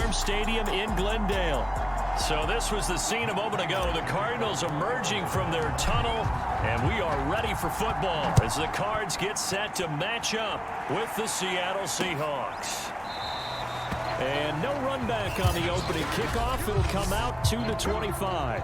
Farm Stadium in Glendale. So this was the scene a moment ago. The Cardinals emerging from their tunnel, and we are ready for football as the Cards get set to match up with the Seattle Seahawks. And no run back on the opening kickoff. It'll come out to the 25.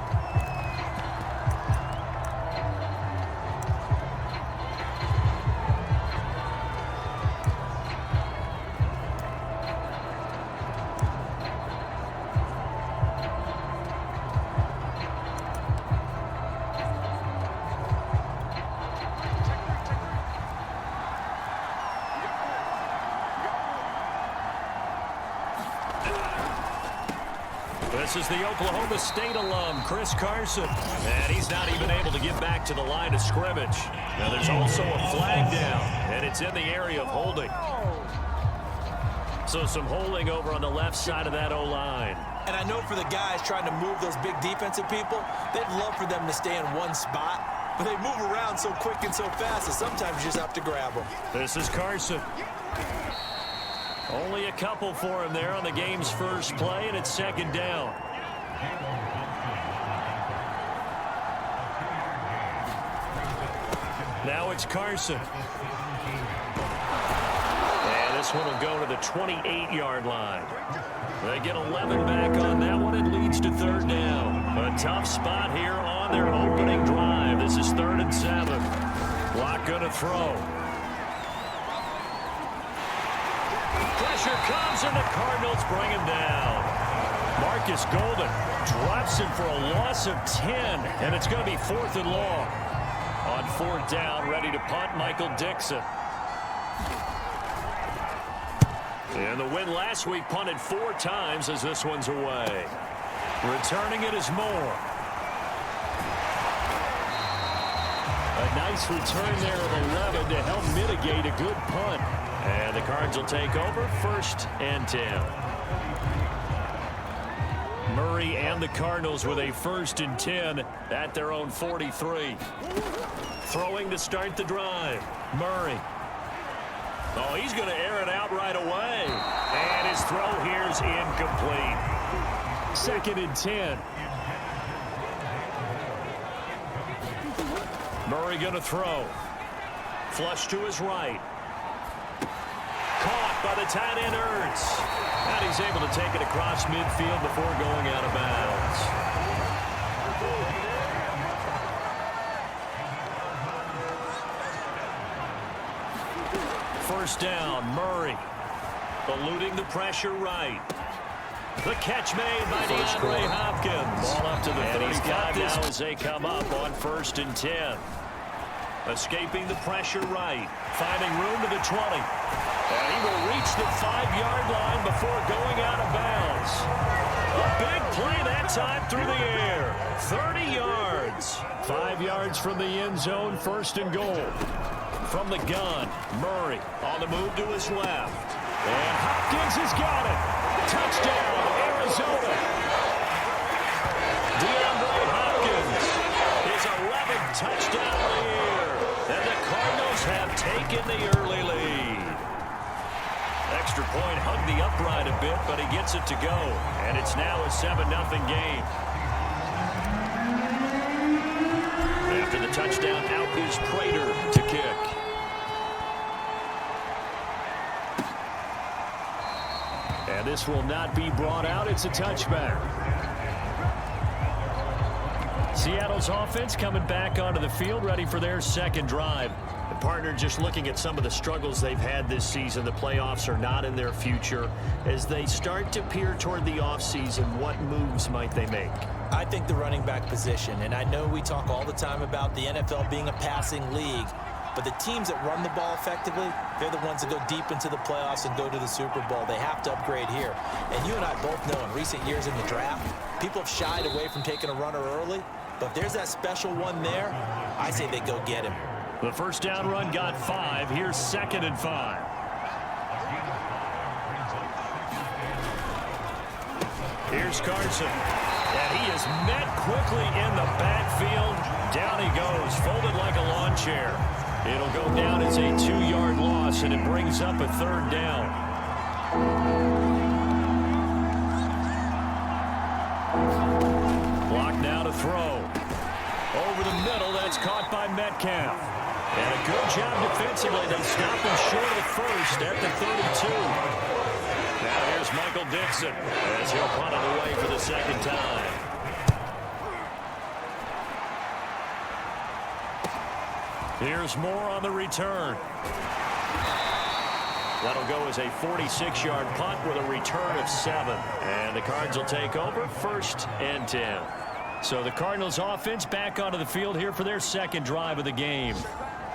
This is the Oklahoma State alum, Chris Carson. And he's not even able to get back to the line of scrimmage. Now there's also a flag down, and it's in the area of holding. So some holding over on the left side of that O-line. And I know for the guys trying to move those big defensive people, they'd love for them to stay in one spot. But they move around so quick and so fast that sometimes you just have to grab them. This is Carson. Only a couple for him there on the game's first play, and it's second down. Now it's Carson. And this one will go to the 28-yard line. They get 11 back on that one. It leads to third down. A tough spot here on their opening drive. This is 3rd and 7. Block going to throw. Pressure comes, and the Cardinals bring him down. Marcus Golden drops him for a loss of 10, and it's going to be 4th and long. On 4th down, ready to punt, Michael Dixon. And the win last week punted 4 times as this one's away. Returning it is Moore. A nice return there of 11 to help mitigate a good punt. And the Cards will take over 1st and 10. Murray and the Cardinals with a 1st and 10 at their own 43. Throwing to start the drive. Murray. Oh, he's going to air it out right away. And his throw here's incomplete. 2nd and 10. Murray going to throw. Flush to his right. Caught by the tight end, Ertz. And he's able to take it across midfield before going out of bounds. First down, Murray. Eluding the pressure right. The catch made by DeAndre Hopkins. Ball up to the 35 now as they come up on 1st and 10. Escaping the pressure right. Finding room to the 20. And he will reach the 5-yard line before going out of bounds. A big play that time through the air. 30 yards. 5 yards from the end zone, 1st and goal. From the gun, Murray on the move to his left. And Hopkins has got it. Touchdown, Arizona. DeAndre Hopkins, his 11th touchdown of the year. And the Cardinals have taken the early lead. Extra point hugged the upright a bit, but he gets it to go. And it's now a 7-0 game. After the touchdown, out is Prater to kick. And this will not be brought out. It's a touchback. Seattle's offense coming back onto the field, ready for their second drive. The partner just looking at some of the struggles they've had this season. The playoffs are not in their future. As they start to peer toward the offseason, what moves might they make? I think the running back position, and I know we talk all the time about the NFL being a passing league, but the teams that run the ball effectively, they're the ones that go deep into the playoffs and go to the Super Bowl. They have to upgrade here. And you and I both know in recent years in the draft, people have shied away from taking a runner early. But if there's that special one there, I say they go get him. The first down run got 5. Here's 2nd and 5. Here's Carson. And he is met quickly in the backfield. Down he goes, folded like a lawn chair. It'll go down as a 2-yard loss, and it brings up a 3rd down. throw. Over the middle, that's caught by Metcalf. And a good job defensively. They stop him short of the first at the 32. Now here's Michael Dixon as he'll punt it away for the second time. Here's Moore on the return. That'll go as a 46-yard punt with a return of 7. And the Cards will take over 1st and 10. So the Cardinals offense back onto the field here for their second drive of the game.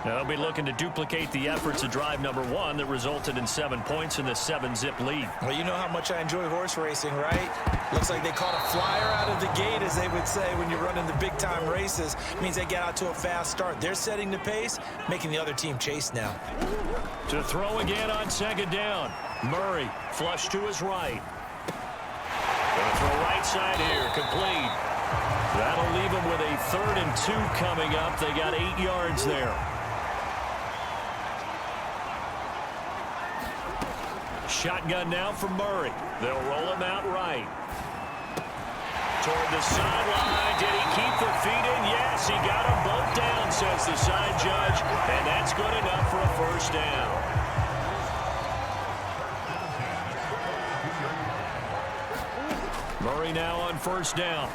They'll be looking to duplicate the efforts of drive number 1 that resulted in 7 points in the 7-zip lead. Well, you know how much I enjoy horse racing, right? Looks like they caught a flyer out of the gate, as they would say, when you're running the big-time races. It means they get out to a fast start. They're setting the pace, making the other team chase now. To throw again on second down. Murray flush to his right. Gonna throw right side here, complete. That'll leave him with a 3rd and 2 coming up. They got 8 yards there. Shotgun now for Murray. They'll roll him out right. Toward the sideline. Did he keep the feet in? Yes, he got them both down, says the side judge. And that's good enough for a first down. Murray now on first down.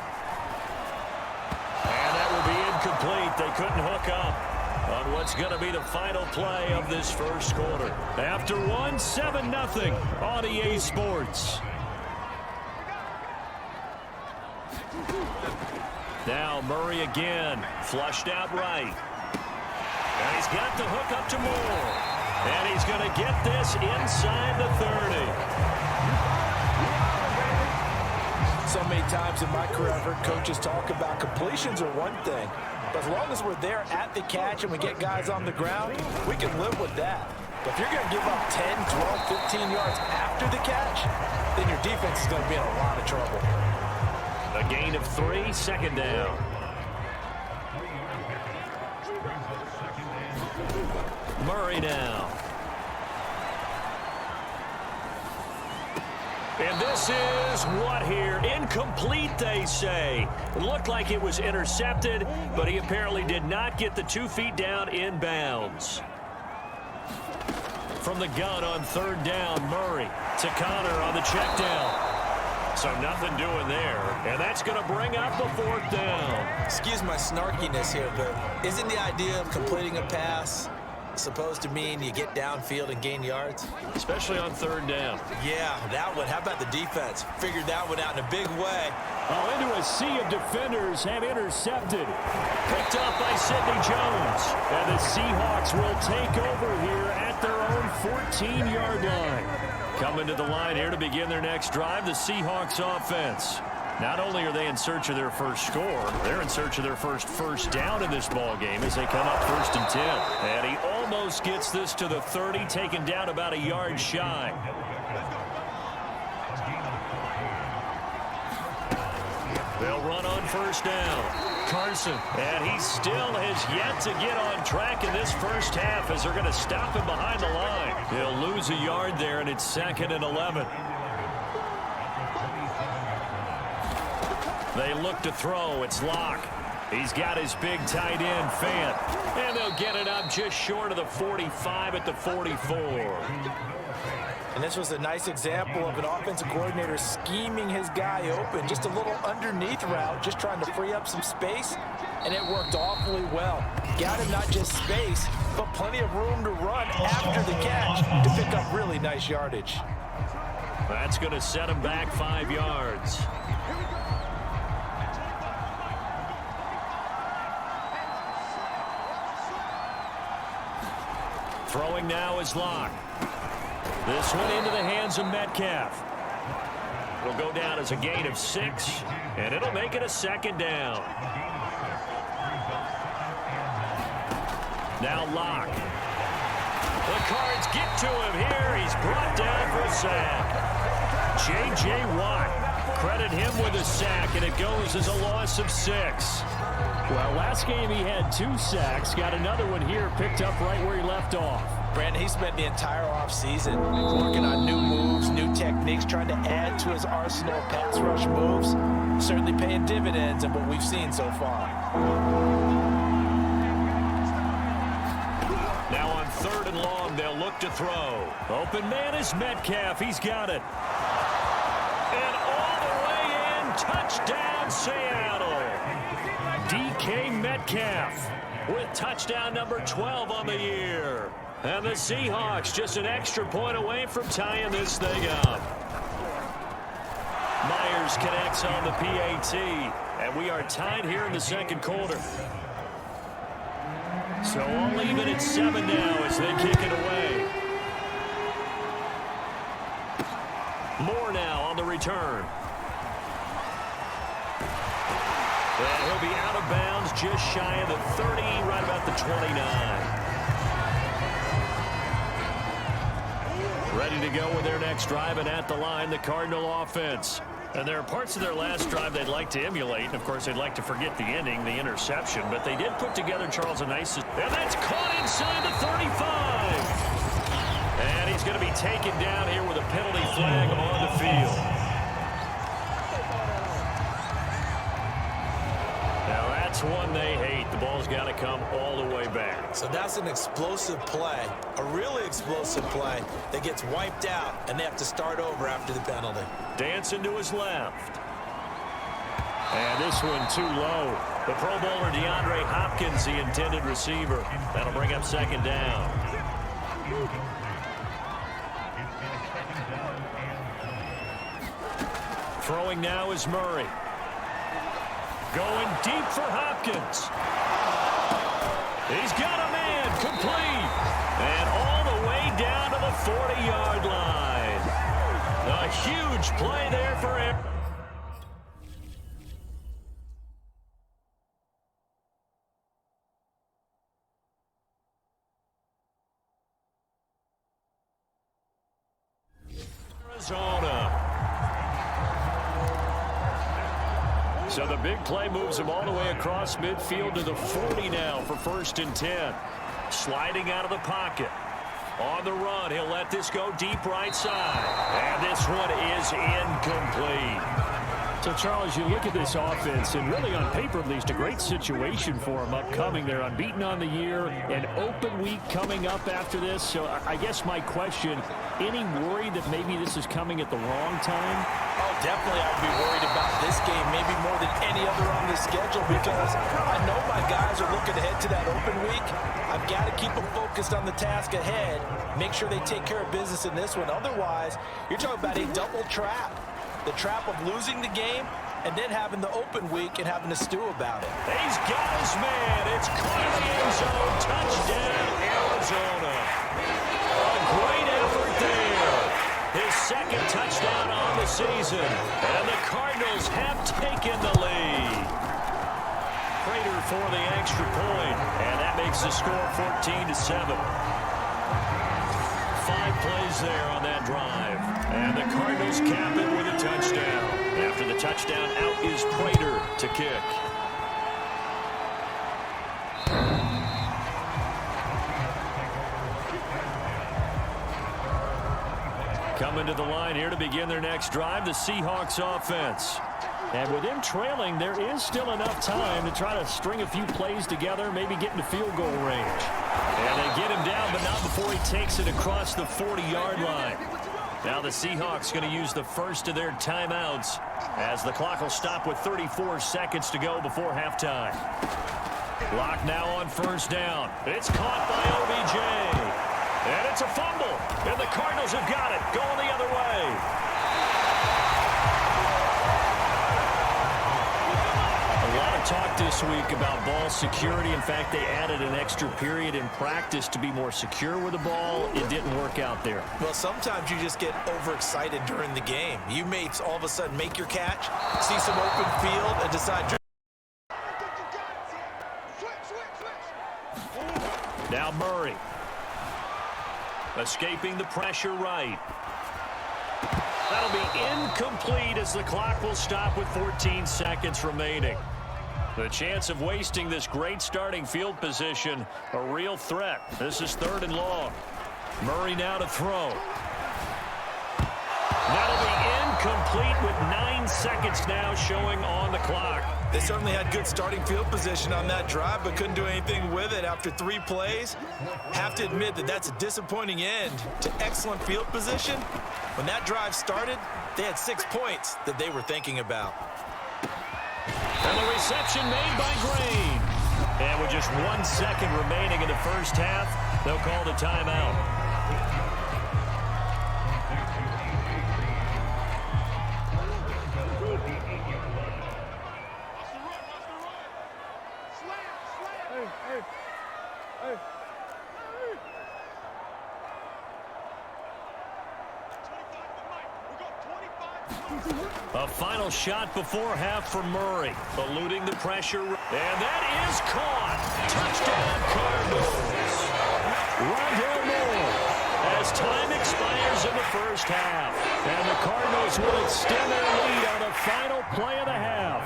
And that will be incomplete. They couldn't hook up on what's going to be the final play of this first quarter. After 1, 7-0 on EA Sports. Now Murray again, flushed out right. And he's got the hook up to Moore. And he's going to get this inside the 30. So many times in my career, I've heard coaches talk about completions are one thing. But as long as we're there at the catch and we get guys on the ground, we can live with that. But if you're going to give up 10, 12, 15 yards after the catch, then your defense is going to be in a lot of trouble. A gain of 3, second down. Murray now. And this is what here? Incomplete, they say. It looked like it was intercepted, but he apparently did not get the 2 feet down in bounds. From the gun on 3rd down, Murray to Connor on the check down. So nothing doing there, and that's going to bring up the 4th down. Excuse my snarkiness here, but isn't the idea of completing a pass supposed to mean you get downfield and gain yards? Especially on 3rd down. Yeah, that one. How about the defense? Figured that one out in a big way. Oh, into a sea of defenders have intercepted. Picked up by Sidney Jones. And the Seahawks will take over here at their own 14-yard line. Coming to the line here to begin their next drive, the Seahawks offense. Not only are they in search of their first score, they're in search of their first down in this ball game as they come up 1st and 10. And he almost gets this to the 30, taken down about a yard shy. They'll run on 1st down. Carson, and he still has yet to get on track in this first half as they're going to stop him behind the line. He'll lose a yard there, and it's 2nd and 11. They look to throw. It's Locke. He's got his big tight end, Fant. And they'll get it up just short of the 45 at the 44. And this was a nice example of an offensive coordinator scheming his guy open. Just a little underneath route, just trying to free up some space. And it worked awfully well. Got him not just space, but plenty of room to run after the catch to pick up really nice yardage. That's going to set him back 5 yards. Throwing now is Locke. This one into the hands of Metcalf. It'll go down as a gain of 6, and it'll make it a 2nd down. Now Locke. The Cards get to him here. He's brought down for a sack. J.J. Watt. Credit him with a sack, and it goes as a loss of 6. Well, last game he had 2 sacks. Got another one here picked up right where he left off. Brandon, he spent the entire offseason working on new moves, new techniques, trying to add to his arsenal of pass rush moves. Certainly paying dividends in what we've seen so far. Now on 3rd and long, they'll look to throw. Open man is Metcalf. He's got it. And all the way in, touchdown Seattle. DK Metcalf with touchdown number 12 on the year. And the Seahawks just an extra point away from tying this thing up. Myers connects on the PAT, and we are tied here in the 2nd quarter. So all even at 7 now as they kick it away. Moore now on the return. And he'll be out of bounds just shy of the 30, right about the 29. Ready to go with their next drive, and at the line, the Cardinal offense. And there are parts of their last drive they'd like to emulate. And, of course, they'd like to forget the ending, the interception. But they did put together, Charles, a nice... And that's caught inside the 35. And he's going to be taken down here with a penalty flag on the field. Now, that's one they hate. The ball's got to come all the way back. So that's an explosive play, a really explosive play that gets wiped out, and they have to start over after the penalty. Dancing to his left. And this one too low. The Pro Bowler DeAndre Hopkins, the intended receiver. That'll bring up 2nd down. Throwing now is Murray. Going deep for Hopkins. He's got a man, complete. And all the way down to the 40-yard line. A huge play there for him. Arizona. So the big play moves him all the way across midfield to the 40 now for 1st and 10. Sliding out of the pocket. On the run, he'll let this go deep right side. And this one is incomplete. So, Charles, you look at this offense, and really on paper at least, a great situation for them upcoming. They're unbeaten on the year, an open week coming up after this. So I guess my question, any worry that maybe this is coming at the wrong time? Oh, definitely I'd be worried about this game, maybe more than any other on the schedule, because I know my guys are looking ahead to that open week. I've got to keep them focused on the task ahead, make sure they take care of business in this one. Otherwise, you're talking about a double trap. The trap of losing the game and then having the open week and having to stew about it. He's got his man. It's caught in the end zone. Touchdown, Arizona. A great effort there. His 2nd touchdown on the season. And the Cardinals have taken the lead. Prater for the extra point. And that makes the score 14-7. 5 plays there on that drive. And the Cardinals cap it with a touchdown. After the touchdown, out is Prater to kick. Coming to the line here to begin their next drive, the Seahawks offense. And with them trailing, there is still enough time to try to string a few plays together, maybe get into field goal range. And they get him down, but not before he takes it across the 40-yard line. Now the Seahawks going to use the first of their timeouts as the clock will stop with 34 seconds to go before halftime. Lock now on 1st down. It's caught by OBJ. And it's a fumble. And the Cardinals have got it. Going the other way. Talk this week about ball security. In fact, they added an extra period in practice to be more secure with the ball. It didn't work out there. Well, sometimes you just get overexcited during the game. You may all of a sudden make your catch, see some open field, and decide. Now Murray. Escaping the pressure right. That'll be incomplete as the clock will stop with 14 seconds remaining. The chance of wasting this great starting field position, a real threat. This is 3rd and long. Murray now to throw. That'll be incomplete with 9 seconds now showing on the clock. They certainly had good starting field position on that drive, but couldn't do anything with it after 3 plays. Have to admit that that's a disappointing end to excellent field position. When that drive started, they had 6 points that they were thinking about. And the reception made by Green. And with just 1 second remaining in the first half, they'll call the timeout. A final shot before half for Murray, eluding the pressure. And that is caught. Touchdown, Cardinals. Rondale Moore as time expires in the first half. And the Cardinals will extend their lead on the final play of the half.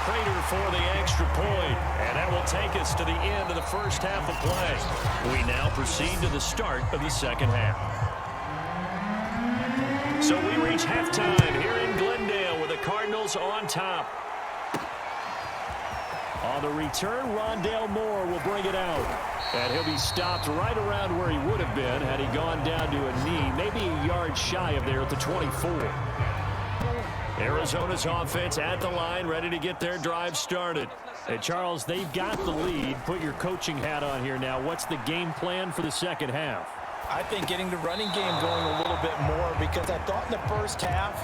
Prater for the extra point, and that will take us to the end of the first half of play. We now proceed to the start of the second half. So we reach halftime here in Glendale with the Cardinals on top. On the return, Rondale Moore will bring it out. And he'll be stopped right around where he would have been had he gone down to a knee, maybe a yard shy of there at the 24. Arizona's offense at the line, ready to get their drive started. And Charles, they've got the lead. Put your coaching hat on here now. What's the game plan for the second half? I think getting the running game going a little bit more, because I thought in the first half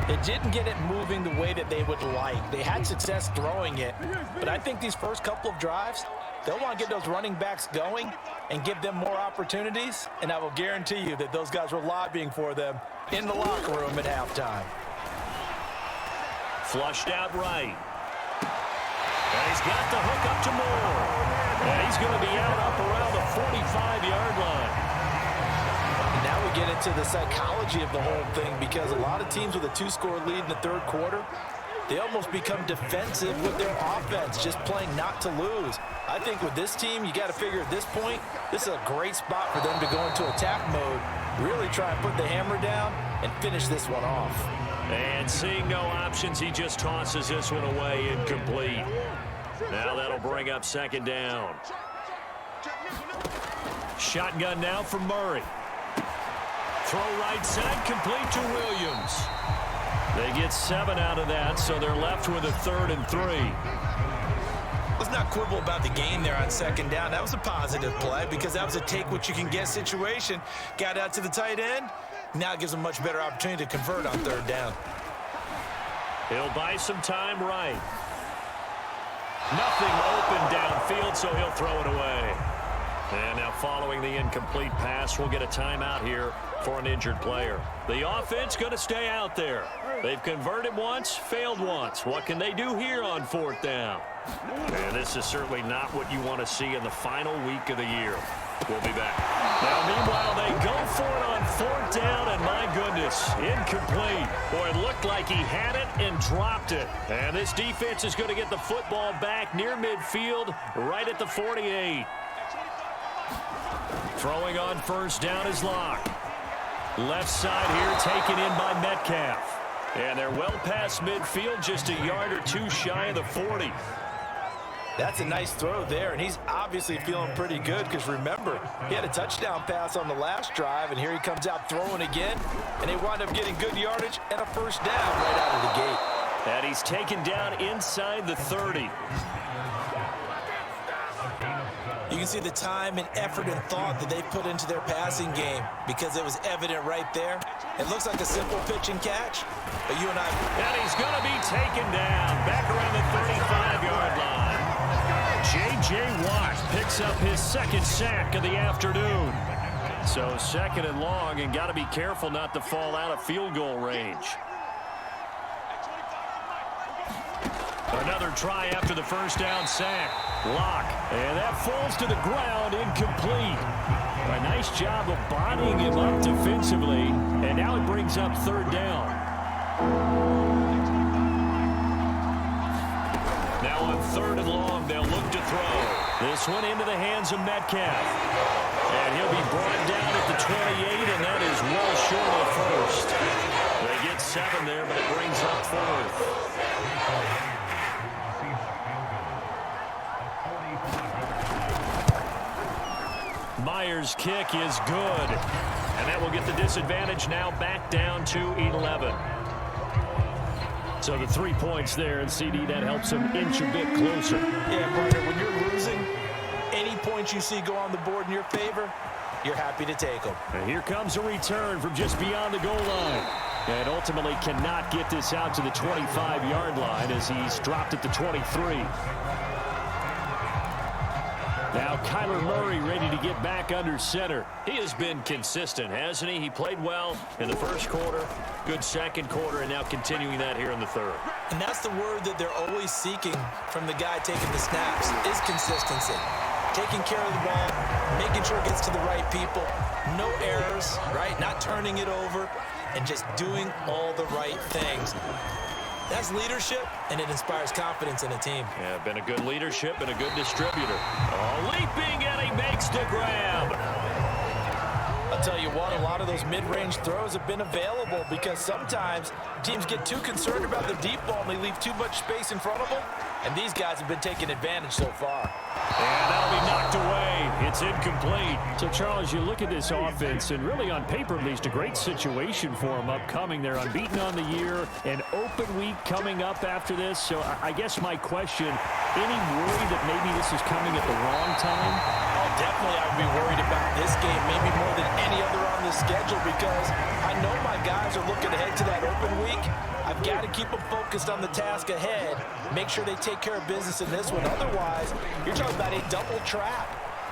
they didn't get it moving the way that they would like. They had success throwing it, but I think these first couple of drives, they'll want to get those running backs going and give them more opportunities, and I will guarantee you that those guys were lobbying for them in the locker room at halftime. Flushed out right. And he's got the hook up to Moore. And he's going to be out up around the 45-yard line. And now we get into the psychology of the whole thing, because a lot of teams with a 2-score lead in the third quarter, they almost become defensive with their offense, just playing not to lose. I think with this team, you got to figure at this point, this is a great spot for them to go into attack mode, really try and put the hammer down and finish this one off. And seeing no options, he just tosses this one away, incomplete. Now that'll bring up second down. Shotgun now for Murray. Throw right side, complete to Williams. They get 7 out of that, so they're left with a 3rd and 3. Let's not quibble about the gain there on second down. That was a positive play, because that was a take-what-you-can-get situation. Got out to the tight end. Now it gives them a much better opportunity to convert on third down. He'll buy some time right. Nothing open downfield, so he'll throw it away. And now following the incomplete pass, we'll get a timeout here for an injured player. The offense going to stay out there. They've converted once, failed once. What can they do here on 4th down? And this is certainly not what you want to see in the final week of the year. We'll be back. Now, meanwhile, they go for it on 4th down, and my goodness, incomplete. Boy, it looked like he had it and dropped it. And this defense is going to get the football back near midfield, right at the 48. Throwing on 1st down is Locke. Left side here taken in by Metcalf. And they're well past midfield, just a yard or 2 shy of the 40. That's a nice throw there, and he's obviously feeling pretty good, because remember, he had a touchdown pass on the last drive, and here he comes out throwing again, and they wind up getting good yardage and a 1st down right out of the gate. And he's taken down inside the 30. You can see the time and effort and thought that they put into their passing game, because it was evident right there. It looks like a simple pitch and catch, but you and I... And he's going to be taken down back around the 35-yard line. J.J. Watt picks up his 2nd sack of the afternoon. So 2nd and long, and got to be careful not to fall out of field goal range. Another try after the 1st down sack. Locke. And that falls to the ground, incomplete. A nice job of bodying him up defensively. And now it brings up 3rd down. Now on 3rd and long. They'll look to throw. This one into the hands of Metcalf. And he'll be brought down at the 28, and that is well short of the first. They get 7 there, but it brings up 4th. Myers' kick is good. And that will get the disadvantage now back down to 11. So the 3 points there, and CD, that helps them inch a bit closer. Yeah, partner, when you're losing, any points you see go on the board in your favor, you're happy to take them. And here comes a return from just beyond the goal line. And ultimately cannot get this out to the 25-yard line as he's dropped at the 23. Now Kyler Murray ready to get back under center. He has been consistent, hasn't he? He played well in the first quarter, good second quarter, and now continuing that here in the third. And that's the word that they're always seeking from the guy taking the snaps, is consistency. Taking care of the ball, making sure it gets to the right people, no errors, right? Not turning it over, and just doing all the right things. That's leadership, and it inspires confidence in a team. Yeah, been a good leadership and a good distributor. Oh, leaping, and he makes the grab. I'll tell you what, a lot of those mid-range throws have been available because sometimes teams get too concerned about the deep ball and they leave too much space in front of them, and these guys have been taking advantage so far. And that'll be knocked away. It's incomplete. So, Charles, you look at this offense, and really on paper, at least, a great situation for them upcoming. They're unbeaten on the year, an open week coming up after this. So I guess my question, any worry that maybe this is coming at the wrong time? Oh, definitely I would be worried about this game, maybe more than any other on the schedule, because I know my guys are looking ahead to that open week. I've got to keep them focused on the task ahead, make sure they take care of business in this one. Otherwise, you're talking about a double trap.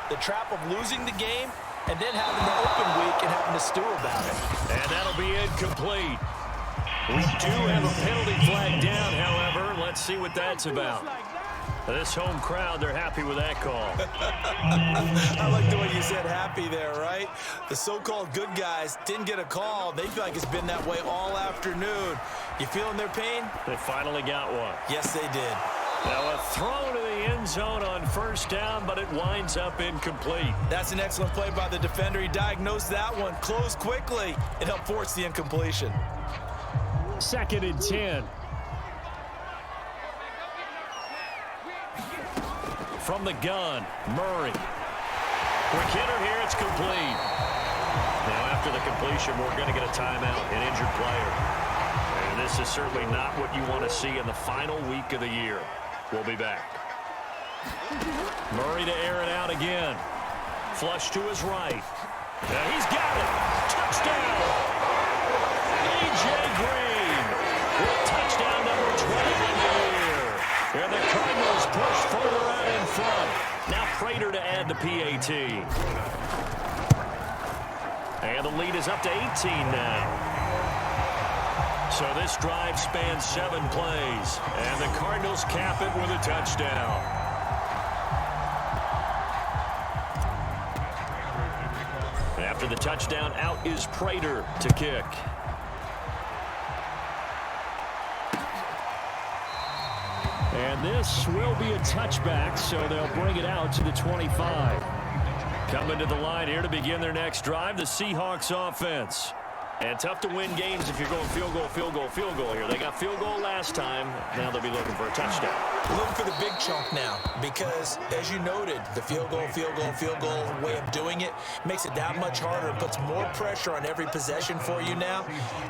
The trap of losing the game and then having the open week and having to stew about it. And that'll be incomplete. We do have a penalty flag down, however. Let's see what that's about. This home crowd, they're happy with that call. I like the way you said happy there, right? The so-called good guys didn't get a call. They feel like it's been that way all afternoon. You feeling their pain? They finally got one. Yes, they did. Now a throw to the end zone on first down, but it winds up incomplete. That's an excellent play by the defender. He diagnosed that one, closed quickly, and helped force the incompletion. 2nd and 10. From the gun, Murray. Quick hitter here, it's complete. Now after the completion, we're going to get a timeout, an injured player. And this is certainly not what you want to see in the final week of the year. We'll be back. Murray to air it out again. Flush to his right. Now he's got it. Touchdown. A.J. Green with touchdown number 20 in the year. And the Cardinals push further out in front. Now Prater to add the PAT. And the lead is up to 18 now. So this drive spans 7 plays. And the Cardinals cap it with a touchdown. After the touchdown, out is Prater to kick. And this will be a touchback, so they'll bring it out to the 25. Coming to the line here to begin their next drive, the Seahawks offense. And tough to win games if you're going field goal, field goal, field goal here. They got field goal last time. Now they'll be looking for a touchdown. Looking for the big chunk now because, as you noted, the field goal way of doing it makes it that much harder and puts more pressure on every possession for you now.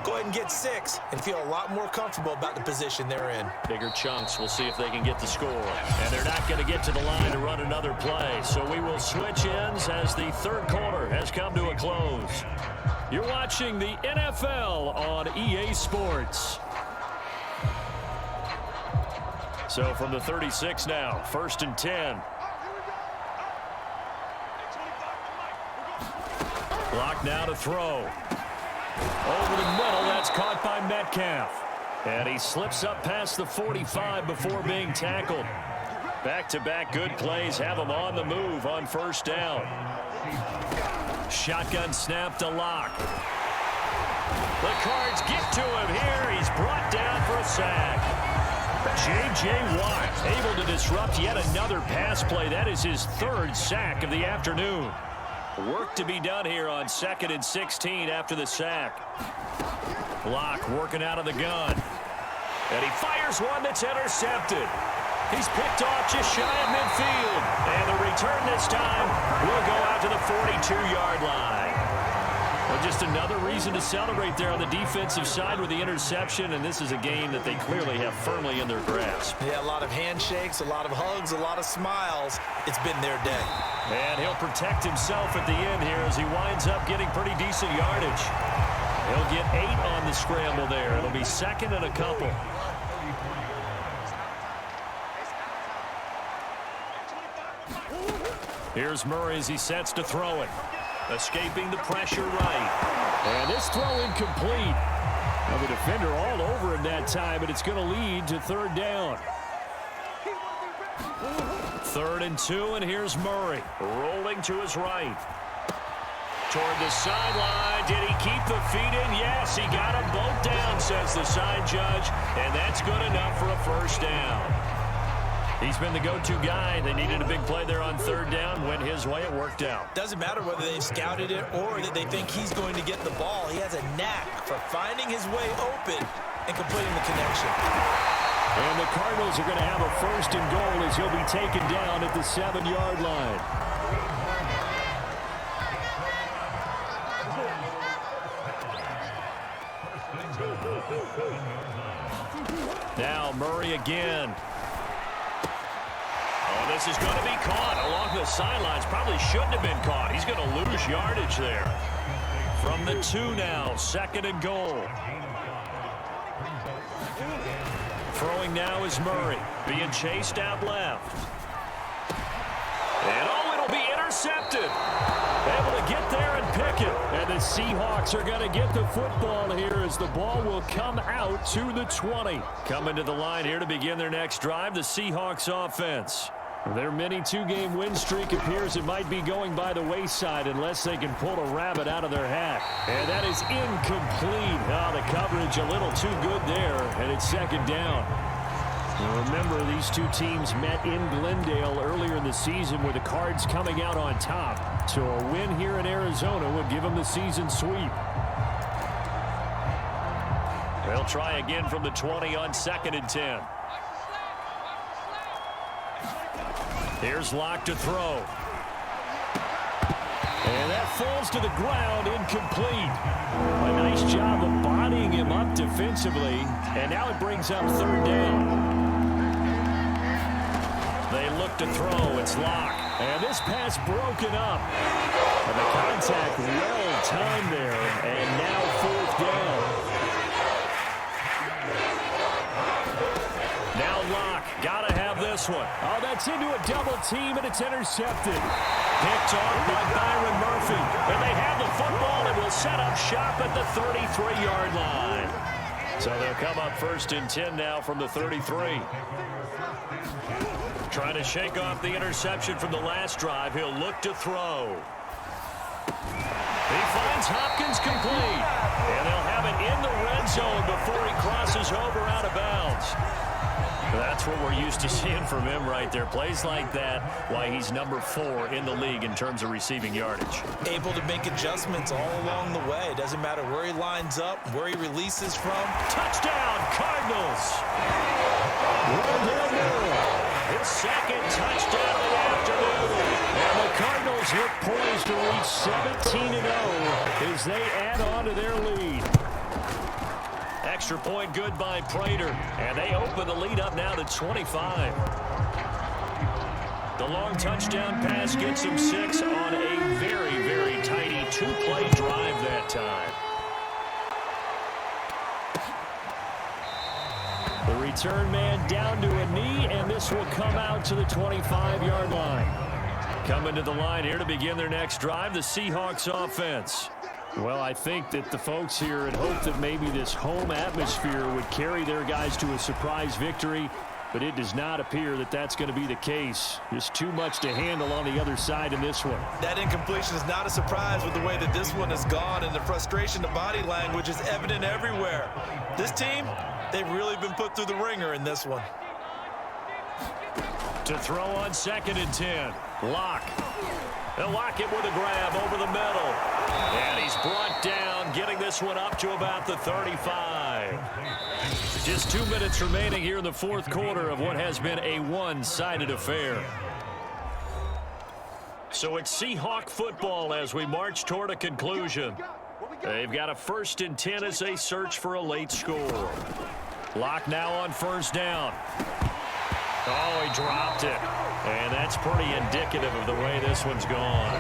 Go ahead and get 6 and feel a lot more comfortable about the position they're in. Bigger chunks. We'll see if they can get the score. And they're not going to get to the line to run another play. So we will switch ends as the third quarter has come to a close. You're watching the NFL on EA Sports. So from the 36 now, 1st and 10. Clock now to throw. Over the middle, that's caught by Metcalf. And he slips up past the 45 before being tackled. Back-to-back good plays have him on the move on first down. Shotgun snap to Locke. The Cards get to him here. He's brought down for a sack. J.J. Watt able to disrupt yet another pass play. That is his third sack of the afternoon. Work to be done here on 2nd and 16 after the sack. Block working out of the gun. And he fires one that's intercepted. He's picked off just shy of midfield. And the return this time will go out to the 42-yard line. Well, just another reason to celebrate there on the defensive side with the interception, and this is a game that they clearly have firmly in their grasp. Yeah, a lot of handshakes, a lot of hugs, a lot of smiles. It's been their day. And he'll protect himself at the end here as he winds up getting pretty decent yardage. He'll get 8 on the scramble there. It'll be 2nd and a couple. Here's Murray as he sets to throw it. Escaping the pressure right. And this throw incomplete. Now the defender all over him that time, but it's going to lead to 3rd down. 3rd and 2, and here's Murray. Rolling to his right. Toward the sideline. Did he keep the feet in? Yes, he got them both down, says the side judge. And that's good enough for a 1st down. He's been the go-to guy. They needed a big play there on 3rd down. Went his way. It worked out. Doesn't matter whether they've scouted it or that they think he's going to get the ball. He has a knack for finding his way open and completing the connection. And the Cardinals are going to have a 1st and goal as he'll be taken down at the 7-yard line. Now Murray again. Oh, this is going to be caught along the sidelines. Probably shouldn't have been caught. He's going to lose yardage there. From the 2 now, 2nd and goal. Throwing now is Murray, being chased out left. And oh, it'll be intercepted. Able to get there and pick it. And the Seahawks are going to get the football here as the ball will come out to the 20. Coming to the line here to begin their next drive, the Seahawks offense. Their mini 2-game win streak appears it might be going by the wayside unless they can pull a rabbit out of their hat. And that is incomplete. Oh, the coverage a little too good there, and it's 2nd down. Now remember, these two teams met in Glendale earlier in the season with the Cards coming out on top. So a win here in Arizona would give them the season sweep. They'll try again from the 20 on 2nd and 10. Here's Locke to throw. And that falls to the ground, incomplete. A nice job of bodying him up defensively. And now it brings up 3rd down. They look to throw. It's Locke. And this pass broken up. And the contact well timed there. And now 4th down. Now Locke. Gotta have this one. Oh, that's into a double team, and it's intercepted. Picked off by Byron Murphy. And they have the football and will set up shop at the 33-yard line. So they'll come up 1st and 10 now from the 33. Trying to shake off the interception from the last drive. He'll look to throw. He finds Hopkins complete. And they'll have it in the red zone before he crosses over out of bounds. That's what we're used to seeing from him right there. Plays like that, why he's number 4 in the league in terms of receiving yardage. Able to make adjustments all along the way. Doesn't matter where he lines up, where he releases from. Touchdown, Cardinals! His 2nd touchdown of the afternoon. And the Cardinals look poised to reach 17-0 as they add on to their lead. Extra point good by Prater, and they open the lead up now to 25. The long touchdown pass gets them 6 on a very, very tiny 2-play drive that time. The return man down to a knee, and this will come out to the 25-yard line. Coming to the line here to begin their next drive, the Seahawks offense. Well, I think that the folks here had hoped that maybe this home atmosphere would carry their guys to a surprise victory, but it does not appear that that's going to be the case. Just too much to handle on the other side in this one. That incompletion is not a surprise with the way that this one has gone, and the frustration, the body language is evident everywhere. This team, They've really been put through the ringer in this one. To throw on 2nd and 10. Locke. They'll lock it with a grab over the middle. And he's brought down, getting this one up to about the 35. Just 2 minutes remaining here in the fourth quarter of what has been a one-sided affair. So it's Seahawk football as we march toward a conclusion. They've got a 1st and 10 as they search for a late score. Locke now on 1st down. Oh, he dropped it. And that's pretty indicative of the way this one's gone.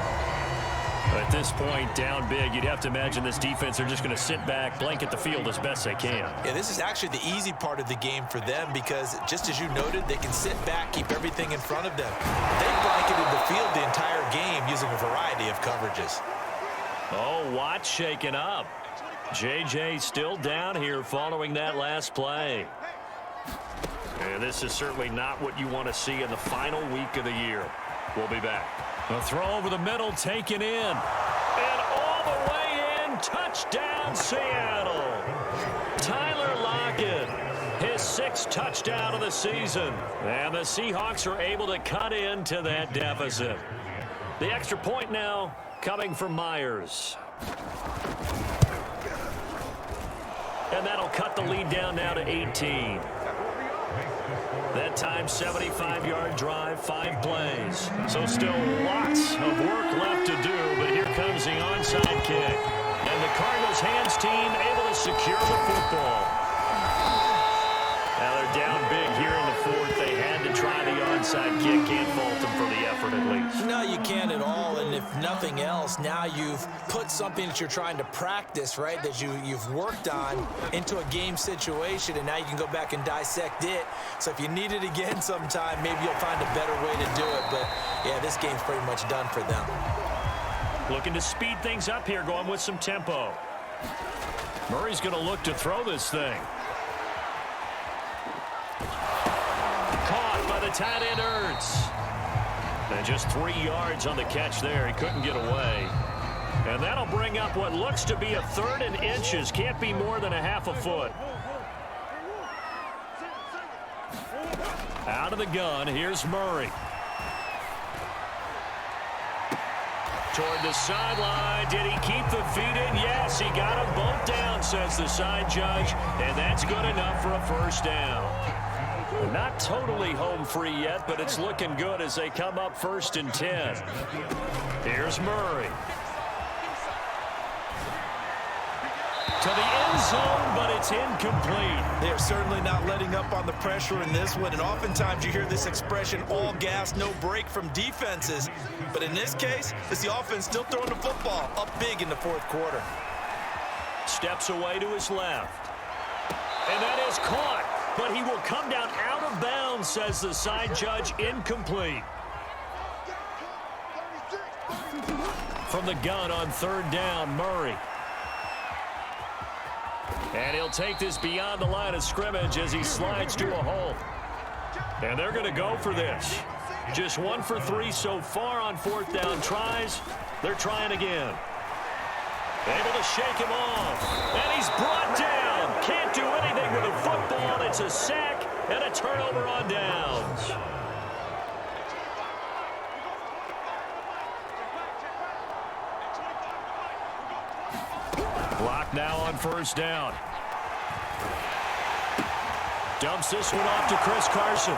At this point, down big, you'd have to imagine this defense are just going to sit back, blanket the field as best they can. Yeah, this is actually the easy part of the game for them because, just as you noted, they can sit back, keep everything in front of them. They blanketed the field the entire game using a variety of coverages. Oh, Watt shaken up. J.J. still down here following that last play. And this is certainly not what you want to see in the final week of the year. We'll be back. A throw over the middle, taken in. And all the way in, touchdown Seattle. Tyler Lockett, his 6th touchdown of the season. And the Seahawks are able to cut into that deficit. The extra point now coming from Myers. And that'll cut the lead down now to 18. That time, 75-yard drive, 5 plays. So still lots of work left to do, but here comes the onside kick. And the Cardinals' hands team able to secure the football. Now they're down big here in the 4th. They had to try the onside kick. Can't fault them for the effort at least. No, you can't at all, and if nothing else, now you've put something that you're trying to practice, right, that you've worked on into a game situation, and now you can go back and dissect it. So if you need it again sometime, maybe you'll find a better way to do it. But, yeah, this game's pretty much done for them. Looking to speed things up here, going with some tempo. Murray's going to look to throw this thing. Caught by the tight end Ertz. And just 3 yards on the catch there. He couldn't get away. And that'll bring up what looks to be a 3rd and inches. Can't be more than a half a foot. Out of the gun, here's Murray. Toward the sideline. Did he keep the feet in? Yes, he got them both down, says the side judge. And that's good enough for a 1st down. Not totally home free yet, but it's looking good as they come up 1st and 10. Here's Murray. To the end zone, but it's incomplete. They're certainly not letting up on the pressure in this one, and oftentimes you hear this expression, all gas, no break from defenses. But in this case, it's the offense still throwing the football up big in the 4th quarter. Steps away to his left. And that is caught. But he will come down out of bounds, says the side judge, incomplete. From the gun on 3rd down, Murray. And he'll take this beyond the line of scrimmage as he slides to a hole. And they're going to go for this. Just 1 for 3 so far on 4th down tries. They're trying again. Able to shake him off. And he's brought down. Can't do anything with a football. It's a sack and a turnover on downs. Block now on 1st down. Dumps this one off to Chris Carson.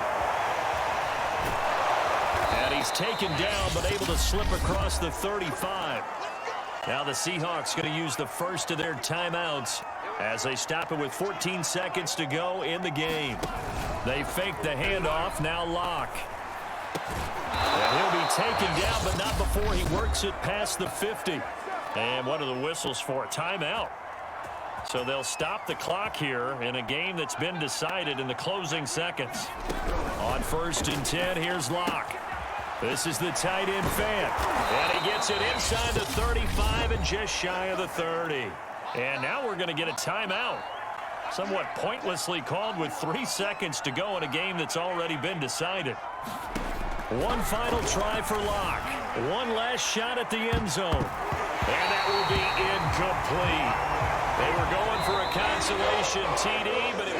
And he's taken down but able to slip across the 35. Now the Seahawks going to use the first of their timeouts as they stop it with 14 seconds to go in the game. They fake the handoff. Now Locke. And he'll be taken down, but not before he works it past the 50. And what are the whistles for? Timeout. So they'll stop the clock here in a game that's been decided in the closing seconds. On 1st and 10, here's Locke. This is the tight end fan. And he gets it inside the 35 and just shy of the 30. And now we're going to get a timeout. Somewhat pointlessly called with 3 seconds to go in a game that's already been decided. One final try for Locke. One last shot at the end zone. And that will be incomplete. They were going for a consolation TD, but it